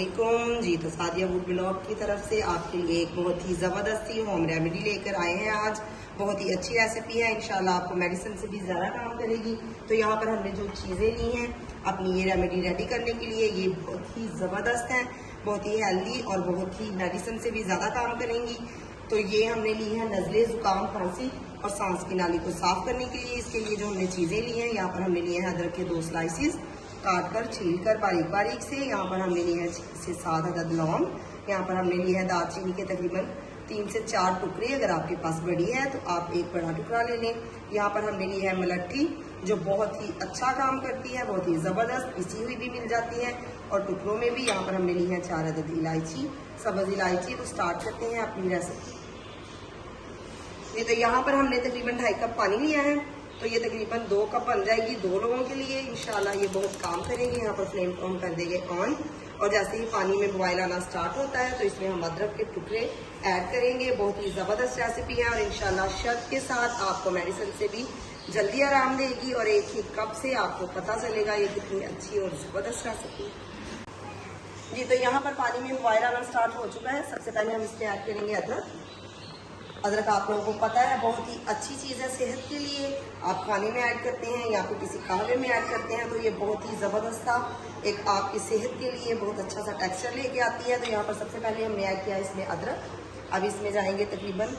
अस्सलामुअलैकुम जी। तो Sadia food blog की तरफ से आपके लिए एक बहुत ही ज़बरदस्त ही होम रेमेडी लेकर आए हैं आज। बहुत ही अच्छी रेसिपी है, इंशाल्लाह आपको मेडिसिन से भी ज़्यादा काम करेगी। तो यहाँ पर हमने जो चीज़ें ली हैं अपनी ये रेमेडी रेडी करने के लिए, ये बहुत ही ज़बरदस्त हैं, बहुत ही हेल्दी और बहुत ही मेडिसिन से भी ज़्यादा काम करेंगी। तो ये हमने ली है नज़ले, ज़ुकाम, खांसी और सांस की नाली को साफ करने के लिए। इसके लिए जो हमने चीज़ें ली हैं, यहाँ पर हमने लिए हैं अदरक के 2 स्लाइसिस काट कर छील कर बारीक बारीक से। यहाँ पर हमने लिए हैं 6 से 7 अदद लौंग। यहाँ पर हमने लिए हैं दालचीनी के तकरीबन 3 से 4 टुकड़े। अगर आपके पास बड़ी है तो आप एक बड़ा टुकड़ा ले लें। यहाँ पर हमने ली है मलट्ठी, जो बहुत ही अच्छा काम करती है, बहुत ही ज़बरदस्त, पिसी हुई भी मिल जाती है और टुकड़ों में भी। यहाँ पर हमने ली है 4 अदद इलायची, सब्ज़ इलायची। तो स्टार्ट करते हैं अपनी रेसिपी। ये तो यहाँ पर हमने तकरीबन 2.5 कप पानी लिया है, तो ये तकरीबन 2 कप बन जाएगी 2 लोगों के लिए। इंशाल्लाह ये बहुत काम करेंगे। यहाँ पर फ्लेम को हम कर देंगे ऑन, और जैसे ही पानी में बॉयल आना स्टार्ट होता है तो इसमें हम अदरक के टुकड़े ऐड करेंगे। बहुत ही ज़बरदस्त रेसिपी है और इंशाल्लाह शर्त के साथ आपको मेडिसिन से भी जल्दी आराम देगी, और एक ही कप से आपको पता चलेगा ये कितनी अच्छी और ज़बरदस्त रेसिपी है जी। तो यहाँ पर पानी में बॉयल आना स्टार्ट हो चुका है। सबसे पहले हम इसमें ऐड करेंगे अदरक। अदरक आप लोगों को पता है बहुत ही अच्छी चीज़ है सेहत के लिए। आप खाने में ऐड करते हैं या फिर किसी कहवे में ऐड करते हैं तो ये बहुत ही ज़बरदस्त था, एक आपकी सेहत के लिए बहुत अच्छा सा टेक्सचर लेके आती है। तो यहाँ पर सबसे पहले हमने ऐड किया इसमें अदरक। अब इसमें जाएंगे तकरीबन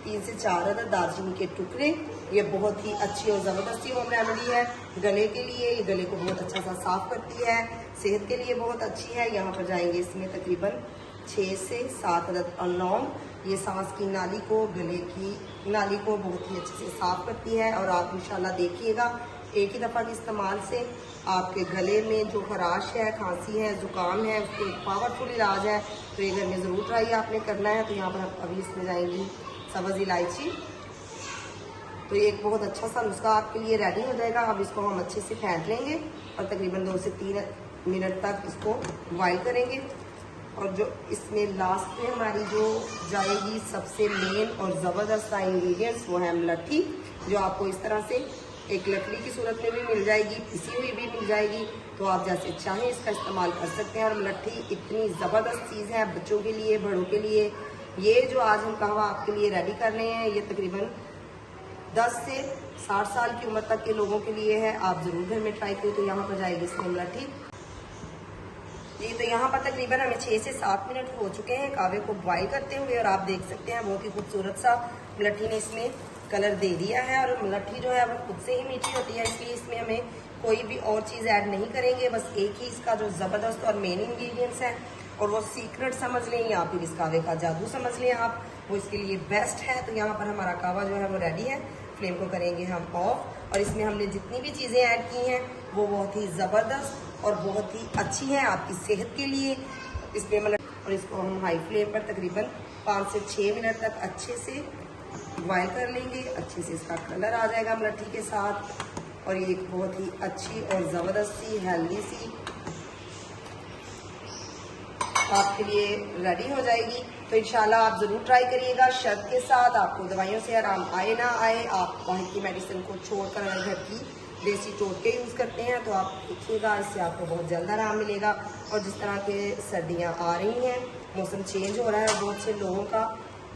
3 से 4 अदद दालचीनी के टुकड़े। ये बहुत ही अच्छी और ज़बरदस्ती होम रेमेडी है गले के लिए। ये गले को बहुत अच्छा सा साफ करती है, सेहत के लिए बहुत अच्छी है। यहाँ पर जाएंगे इसमें तकरीबन 6 से 7 अदद लौंग। ये सांस की नाली को, गले की नाली को बहुत ही अच्छे से साफ करती है। और आप इंशाल्लाह देखिएगा एक ही दफ़ा के इस्तेमाल से आपके गले में जो खराश है, खांसी है, ज़ुकाम है, उसको एक पावरफुल इलाज है। तो ये घर में ज़रूर ट्राई आपने करना है। तो यहाँ पर अभी इसमें जाएंगी सब्ज़ इलायची। तो ये एक बहुत अच्छा सा नुस्खा आपके लिए रेडी हो जाएगा। अब इसको हम अच्छे से फेंट लेंगे और तकरीबन 2 से 3 मिनट तक इसको बॉयल करेंगे। और जो इसमें लास्ट में हमारी जो जाएगी सबसे मेन और ज़बरदस्त इंग्रेडिएंट्स, वो है मलट्ठी, जो आपको इस तरह से एक लकड़ी की सूरत में भी मिल जाएगी, पिसी हुई भी मिल जाएगी। तो आप जैसे चाहें इसका इस्तेमाल कर सकते हैं। और मलट्ठी इतनी ज़बरदस्त चीज़ है बच्चों के लिए, बड़ों के लिए। ये जो आज हम कहवा आपके लिए रेडी कर रहे हैं, ये तकरीबन 10 से 60 साल की उम्र तक के लोगों के लिए है। आप ज़रूर घर में ट्राई करें। तो यहाँ पर जाएगी इसमें मलट्ठी जी। तो यहाँ पर तकरीबन हमें 6 से 7 मिनट हो चुके हैं कहवे को बॉईल करते हुए, और आप देख सकते हैं बहुत ही खूबसूरत सा मलट्ठी ने इसमें कलर दे दिया है। और मलट्ठी जो है वो खुद से ही मीठी होती है, इसलिए इसमें हमें कोई भी और चीज़ ऐड नहीं करेंगे। बस एक ही इसका जो ज़बरदस्त और मेन इंग्रेडिएंट्स है, और वो सीक्रेट समझ लें या फिर इस कहवे का जादू समझ लें आप, वो इसके लिए बेस्ट है। तो यहाँ पर हमारा कहवा जो है वो रेडी है। फ्लेम को करेंगे हम ऑफ, और इसमें हमने जितनी भी चीज़ें ऐड की हैं वो बहुत ही ज़बरदस्त और बहुत ही अच्छी है आपकी सेहत के लिए। इसमें मतलब, और इसको हम हाई फ्लेम पर तकरीबन 5 से 6 मिनट तक अच्छे से बॉयल कर लेंगे। अच्छे से इसका कलर आ जाएगा मलट्ठी के साथ, और ये एक बहुत ही अच्छी और ज़बरदस्त सी हेल्दी सी आपके लिए रेडी हो जाएगी। तो इंशाल्लाह आप ज़रूर ट्राई करिएगा शर्त के साथ। आपको दवाइयों से आराम आए ना आए, आप बाहर की मेडिसिन को छोड़कर अगर घर की देसी टोटके यूज़ करते हैं तो आप देखिएगा इससे आपको बहुत जल्द आराम मिलेगा। और जिस तरह के सर्दियाँ आ रही हैं, मौसम चेंज हो रहा है, बहुत से लोगों का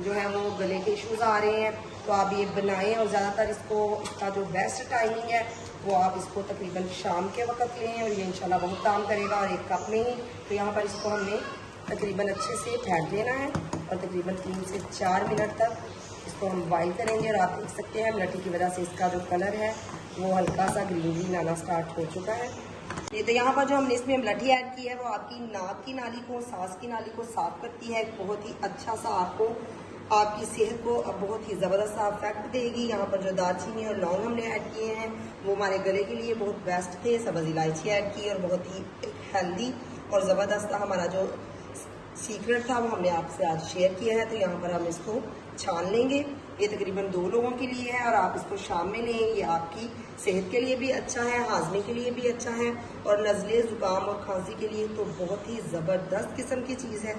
जो है वो गले के इश्यूज़ आ रहे हैं, तो आप ये बनाएं। और ज़्यादातर इसका जो बेस्ट टाइमिंग है वो आप इसको तकरीबन शाम के वक्त लें, और ये इंशाल्लाह बहुत काम करेगा, और 1 कप में ही। तो यहाँ पर इसको हमने तकरीबन अच्छे से फेंट देना है, और तकरीबन 3 से 4 मिनट तक इसको हम बॉईल करेंगे। और आप देख सकते हैं मलट्ठी की वजह से इसका जो कलर है वो हल्का सा ग्रीन ग्रीन आना स्टार्ट हो चुका है। ये तो यहाँ पर जो हमने इसमें मलट्ठी ऐड की है वो आपकी नाक की नाली को, सांस की नाली को साफ करती है। बहुत ही अच्छा सा आपको आपकी सेहत को अब बहुत ही ज़बरदस्त सा इफेक्ट देगी। यहाँ पर जो दालचीनी और लौंग हमने ऐड किए हैं वो हमारे गले के लिए बहुत बेस्ट थे। सब्ज़ इलायची ऐड की, और बहुत ही हेल्दी और ज़बरदस्त हमारा जो सीक्रेट था वो हमने आपसे आज शेयर किया है। तो यहाँ पर हम इसको छान लेंगे। ये तकरीबन 2 लोगों के लिए है, और आप इसको शाम में लें। ये आपकी सेहत के लिए भी अच्छा है, हाजमे के लिए भी अच्छा है, और नज़ले, ज़ुकाम और खांसी के लिए तो बहुत ही ज़बरदस्त किस्म की चीज़ है।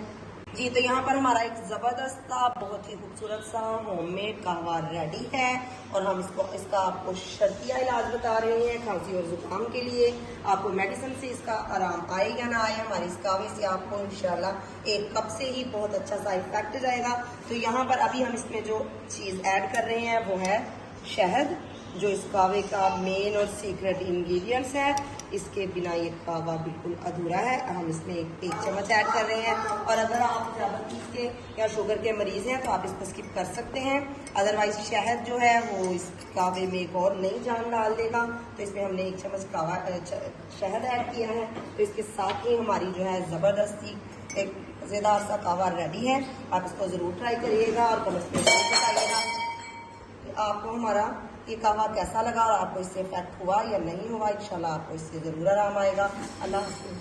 जी, तो यहाँ पर हमारा एक ज़बरदस्त सा बहुत ही खूबसूरत सा होममेड कहवा रेडी है और हम इसका आपको शर्तिया इलाज बता रहे हैं खांसी और ज़ुकाम के लिए। आपको मेडिसिन से इसका आराम आए या ना आए, हमारे इस कहवे से आपको इंशाल्लाह एक कप से ही बहुत अच्छा सा इफेक्ट जाएगा। तो यहाँ पर अभी हम इसमें जो चीज़ ऐड कर रहे हैं वो है शहद, जो इस कहवे का मेन और सीक्रेट इंग्रेडिएंट्स है। इसके बिना ये कहवा बिल्कुल अधूरा है। हम इसमें एक चम्मच ऐड कर रहे हैं और अगर आप डायबिटीज के या शुगर के मरीज हैं तो आप इसको स्किप कर सकते हैं। अदरवाइज शहद जो है वो इस कहवे में एक और नई जान डाल देगा। तो इसमें हमने 1 चम्मच शहद ऐड किया है। तो इसके साथ ही हमारी जो है ज़बरदस्ती एक मज़ेदार सा कहवा रेडी है। आप इसको ज़रूर ट्राई करिएगा और कमेंट्स में ज़रूर बताइएगा आपको हमारा ये कहवा कैसा लगा और आपको इससे इफेक्ट हुआ या नहीं हुआ। इंशाल्लाह आपको इससे ज़रूर आराम आएगा। अल्लाह हाफ़िज़।